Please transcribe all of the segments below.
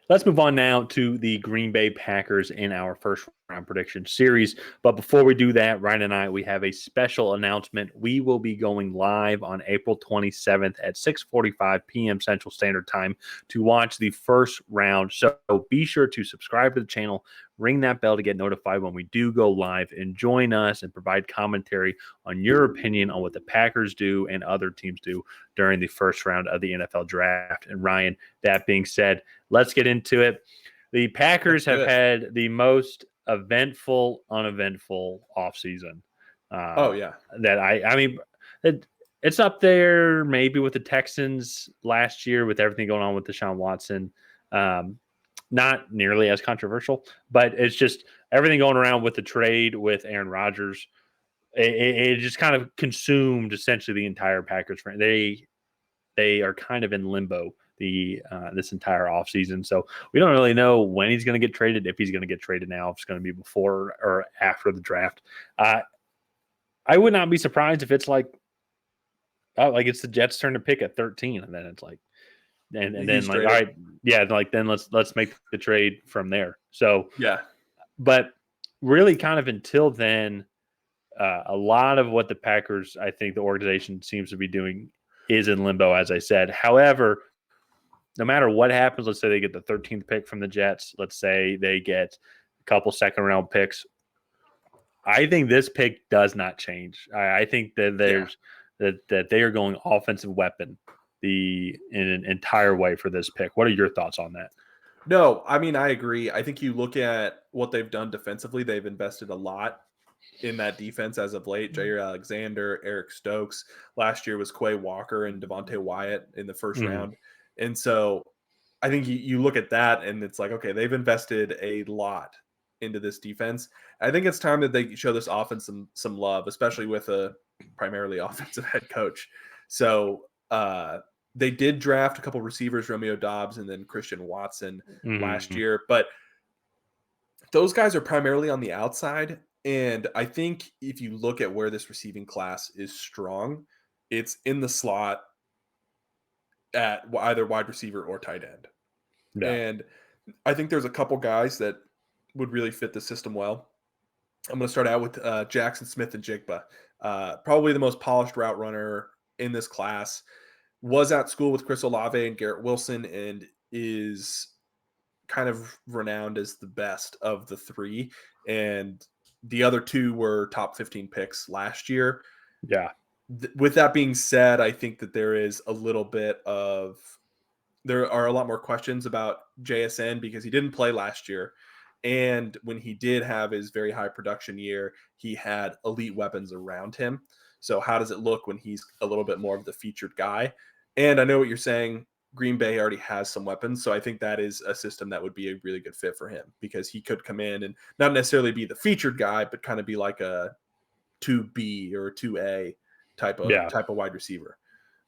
Let's move on now to the Green Bay Packers in our first round prediction series. But before we do that, Ryan and I, we have a special announcement. We will be going live on April 27th at 6:45 p.m. Central Standard Time to watch the first round. So be sure to subscribe to the channel, ring that bell to get notified when we do go live, and join us and provide commentary on your opinion on what the Packers do and other teams do during the first round of the NFL draft. And Ryan, that being said, let's get into it. The Packers have had the most eventful, uneventful offseason. That I mean, it's up there maybe with the Texans last year with everything going on with Deshaun Watson. Not nearly as controversial, but it's just everything going around with the trade with Aaron Rodgers. It just kind of consumed essentially the entire Packers. They are kind of in limbo this entire offseason. So we don't really know when he's going to get traded, if he's going to get traded now, if it's going to be before or after the draft. I would not be surprised if it's like it's the Jets' turn to pick at 13, and then it's like, and then like, all right, yeah, like then let's make the trade from there. So yeah, but really kind of until then, a lot of what the Packers, I think the organization seems to be doing is in limbo, as I said. However, no matter what happens, let's say they get the 13th pick from the Jets. Let's say they get a couple second-round picks. I think this pick does not change. I think that that they are going offensive weapon in an entire way for this pick. What are your thoughts on that? No, I mean, I agree. I think you look at what they've done defensively. They've invested a lot in that defense as of late. Jair Alexander, Eric Stokes. Last year was Quay Walker and Devontae Wyatt in the first round. And so I think you look at that and it's like, okay, they've invested a lot into this defense. I think it's time that they show this offense some love, especially with a primarily offensive head coach. So they did draft a couple receivers, Romeo Doubs and then Christian Watson last year. But those guys are primarily on the outside. And I think if you look at where this receiving class is strong, it's in the slot at either wide receiver or tight end. Yeah. And I think there's a couple guys that would really fit the system well. I'm going to start out with Jackson Smith and Jigba. Probably the most polished route runner in this class. Was at school with Chris Olave and Garrett Wilson and is kind of renowned as the best of the three. And the other two were top 15 picks last year. Yeah. With that being said, I think that there are a lot more questions about JSN because he didn't play last year. And when he did have his very high production year, he had elite weapons around him. So how does it look when he's a little bit more of the featured guy? And I know what you're saying. Green Bay already has some weapons. So I think that is a system that would be a really good fit for him because he could come in and not necessarily be the featured guy, but kind of be like a 2B or a 2A type of wide receiver.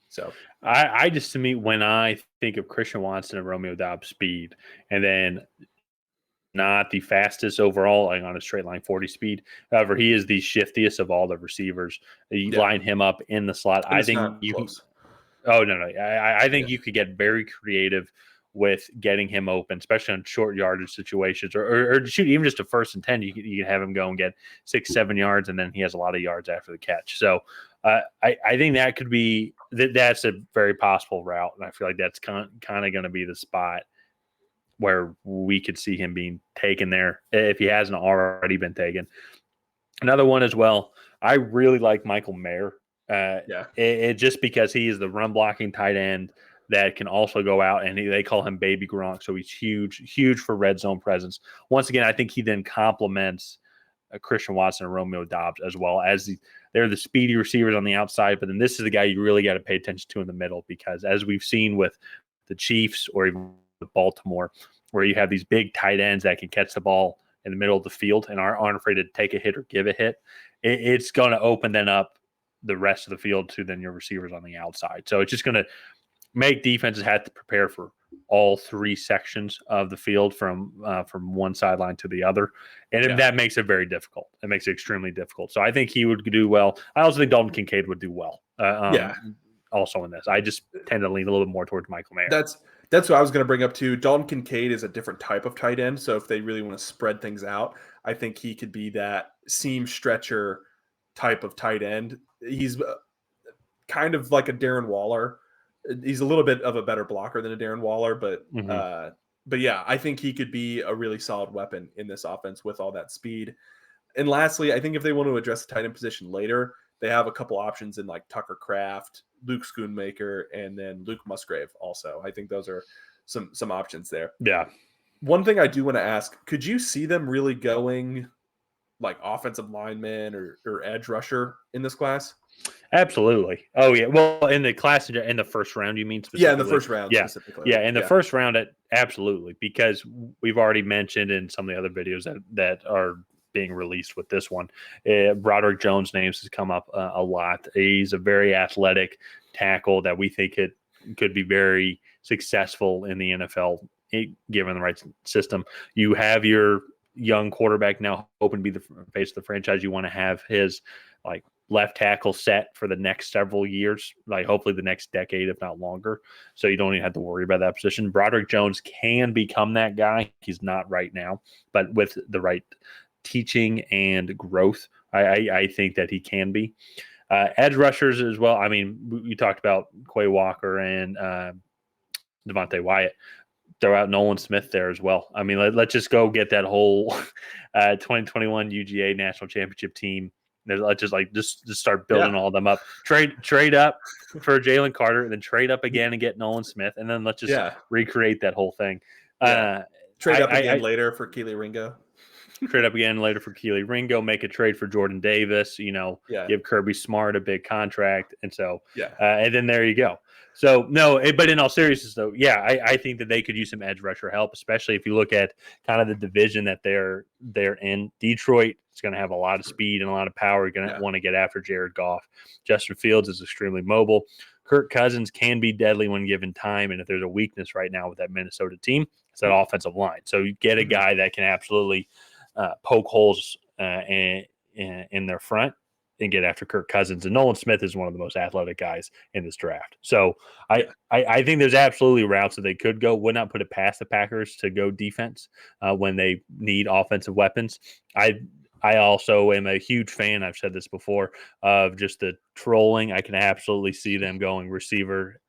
So I just, to me, when I think of Christian Watson and Romeo Doubs speed, and then not the fastest overall, like on a straight line 40 speed. However, he is the shiftiest of all the receivers. You line him up in the slot. I think you close. Oh, no. I think you could get very creative with getting him open, especially on short yardage situations, or shoot, even just a 1st and 10, you can have him go and get 6-7 yards, and then he has a lot of yards after the catch. So I think that could be that's a very possible route, and I feel like that's kind of going to be the spot where we could see him being taken there if he hasn't already been taken. Another one as well, I really like Michael Mayer. Just because he is the run blocking tight end that can also go out, and they call him Baby Gronk, so he's huge for red zone presence. Once again, I think he then complements Christian Watson and Romeo Doubs as well as they're the speedy receivers on the outside, but then this is the guy you really got to pay attention to in the middle because as we've seen with the Chiefs or even with Baltimore, where you have these big tight ends that can catch the ball in the middle of the field and aren't afraid to take a hit or give a hit, it's going to open then up the rest of the field to then your receivers on the outside. So it's just going to make defenses have to prepare for all three sections of the field from one sideline to the other. And that makes it very difficult. It makes it extremely difficult. So I think he would do well. I also think Dalton Kincaid would do well. Also in this. I just tend to lean a little bit more towards Michael Mayer. That's what I was going to bring up too. Dalton Kincaid is a different type of tight end. So if they really want to spread things out, I think he could be that seam stretcher type of tight end. He's kind of like a Darren Waller. He's a little bit of a better blocker than a Darren Waller, but yeah, I think he could be a really solid weapon in this offense with all that speed. And lastly, I think if they want to address the tight end position later, they have a couple options in like Tucker Kraft, Luke Schoonmaker, and then Luke Musgrave also. I think those are some options there. Yeah. One thing I do want to ask, could you see them really going like offensive lineman or edge rusher in this class? Absolutely. Oh yeah. Well, in the class in the first round, you mean specifically? Yeah, in the first round specifically. Yeah, in the first round, absolutely, because we've already mentioned in some of the other videos that are being released with this one, Broderick Jones' names has come up a lot. He's a very athletic tackle that we think could be very successful in the NFL given the right system. You have your young quarterback now hoping to be the face of the franchise. You want to have his like left tackle set for the next several years, like hopefully the next decade, if not longer. So you don't even have to worry about that position. Broderick Jones can become that guy. He's not right now, but with the right teaching and growth, I think that he can be. Edge rushers as well. I mean, you talked about Quay Walker and Devontae Wyatt. Throw out Nolan Smith there as well. I mean, let's just go get that whole 2021 UGA national championship team. Let's just start building all of them up. Trade up for Jalen Carter, and then trade up again and get Nolan Smith, and then let's just recreate that whole thing. Trade up again later for Keely Ringo. Trade up again later for Keely Ringo. Make a trade for Jordan Davis. Give Kirby Smart a big contract, and so and then there you go. So no, but in all seriousness, though, I think that they could use some edge rusher help, especially if you look at kind of the division that they're in. Detroit is going to have a lot of speed and a lot of power. You're going to want to get after Jared Goff. Justin Fields is extremely mobile. Kirk Cousins can be deadly when given time, and if there's a weakness right now with that Minnesota team, it's that offensive line. So you get a guy that can absolutely poke holes in their front and get after Kirk Cousins. And Nolan Smith is one of the most athletic guys in this draft. So I think there's absolutely routes that they could go. Would not put it past the Packers to go defense when they need offensive weapons. I also am a huge fan, I've said this before, of just the trolling. I can absolutely see them going receiver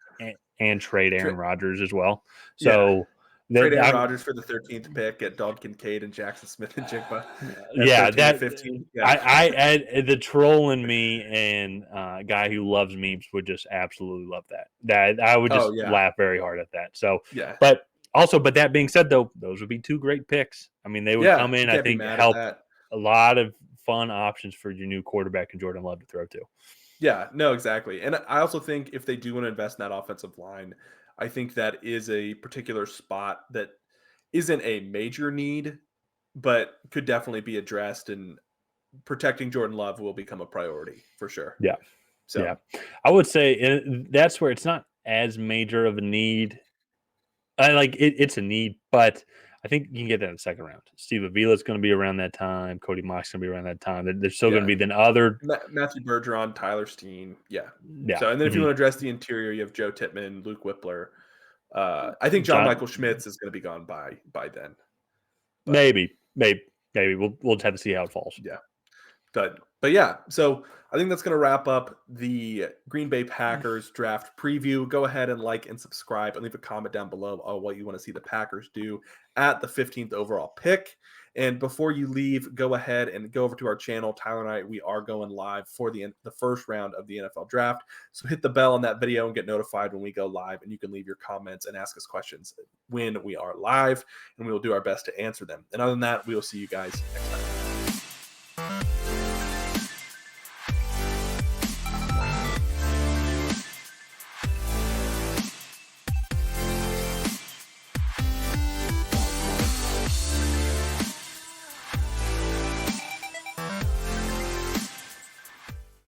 and trade Aaron Rodgers as well. So trade Aaron Rodgers for the 13th pick at Dalton Kincaid and Jackson Smith and Jigba. That 15. The troll in me and a guy who loves memes would just absolutely love that. That I would just laugh very hard at that. So but that being said, though, those would be two great picks. I mean, they would come in, I think, help a lot of fun options for your new quarterback and Jordan Love to throw to. Yeah, no, exactly. And I also think if they do want to invest in that offensive line, I think that is a particular spot that isn't a major need, but could definitely be addressed, and protecting Jordan Love will become a priority for sure. Yeah. So I would say that's where it's not as major of a need. It's a need, but I think you can get that in the second round. Steve Avila is going to be around that time. Cody Mock's going to be around that time. There's still going to be then other Matthew Bergeron, Tyler Steen. Yeah. So, and then if you want to address the interior, you have Joe Tippmann, Luke Whippler. I think John Michael Schmitz is going to be gone by then. But maybe we'll just have to see how it falls. Yeah. But yeah, so I think that's going to wrap up the Green Bay Packers draft preview. Go ahead and like and subscribe and leave a comment down below on what you want to see the Packers do at the 15th overall pick. And before you leave, go ahead and go over to our channel. Tyler and I, we are going live for the first round of the NFL draft. So hit the bell on that video and get notified when we go live. And you can leave your comments and ask us questions when we are live. And we will do our best to answer them. And other than that, we will see you guys next time.